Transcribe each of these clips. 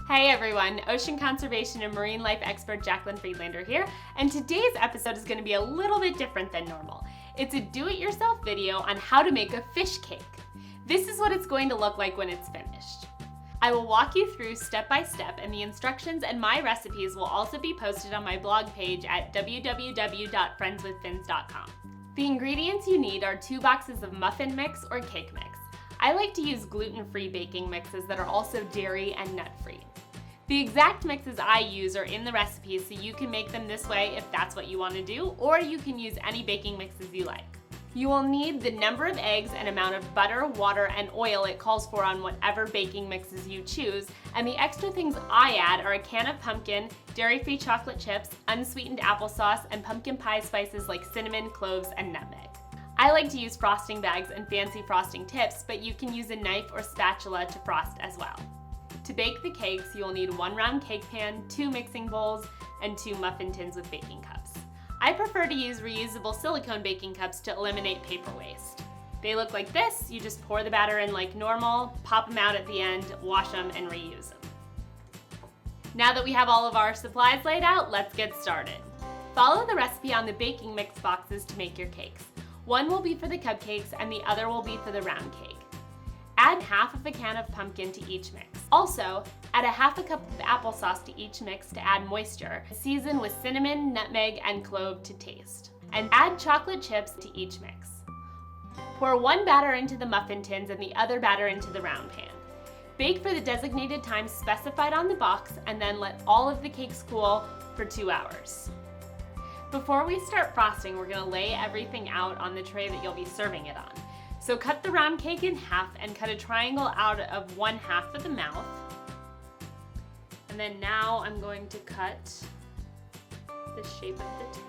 Hey everyone, ocean conservation and marine life expert Jaclyn Friedlander here, and today's episode is going to be a little bit different than normal. It's a do-it-yourself video on how to make a fish cake. This is what it's going to look like when it's finished. I will walk you through step by step, and the instructions and my recipes will also be posted on my blog page at www.friendswithfins.com. The ingredients you need are 2 boxes of muffin mix or cake mix. I like to use gluten-free baking mixes that are also dairy and nut-free. The exact mixes I use are in the recipes, so you can make them this way if that's what you want to do, or you can use any baking mixes you like. You will need the number of eggs and amount of butter, water, and oil it calls for on whatever baking mixes you choose, and the extra things I add are a can of pumpkin, dairy-free chocolate chips, unsweetened applesauce, and pumpkin pie spices like cinnamon, cloves, and nutmeg. I like to use frosting bags and fancy frosting tips, but you can use a knife or spatula to frost as well. To bake the cakes, you will need 1 round cake pan, 2 mixing bowls, and 2 muffin tins with baking cups. I prefer to use reusable silicone baking cups to eliminate paper waste. They look like this. You just pour the batter in like normal, pop them out at the end, wash them, and reuse them. Now that we have all of our supplies laid out, let's get started. Follow the recipe on the baking mix boxes to make your cakes. One will be for the cupcakes and the other will be for the round cake. Add half of a can of pumpkin to each mix. Also, add a half a cup of applesauce to each mix to add moisture. Season with cinnamon, nutmeg, and clove to taste. And add chocolate chips to each mix. Pour one batter into the muffin tins and the other batter into the round pan. Bake for the designated time specified on the box and then let all of the cakes cool for 2 hours. Before we start frosting, we're going to lay everything out on the tray that you'll be serving it on. So cut the round cake in half and cut a triangle out of 1/2 of the mouth. And then now I'm going to cut the shape of the tail.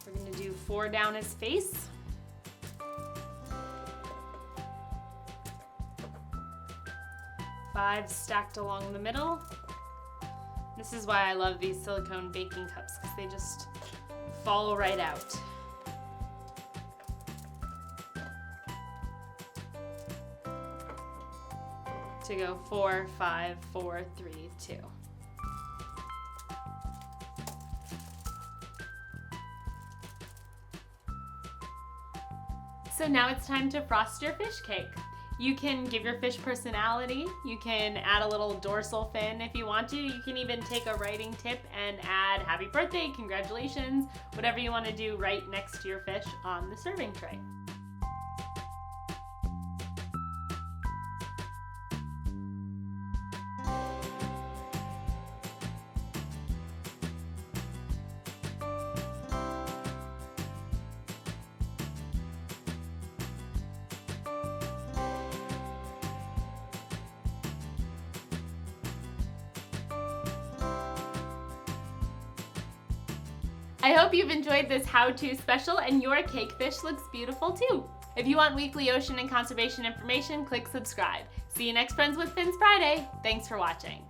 We're going to do 4 down his face. Five stacked along the middle. This is why I love these silicone baking cups, because they just fall right out. To go 4, 5, 4, 3, 2. So now it's time to frost your fish cake. You can give your fish personality. You can add a little dorsal fin if you want to. You can even take a writing tip and add happy birthday, congratulations, whatever you want to do right next to your fish on the serving tray. I hope you've enjoyed this how-to special and your cake fish looks beautiful too. If you want weekly ocean and conservation information, click subscribe. See you next Friends with Fins Friday. Thanks for watching.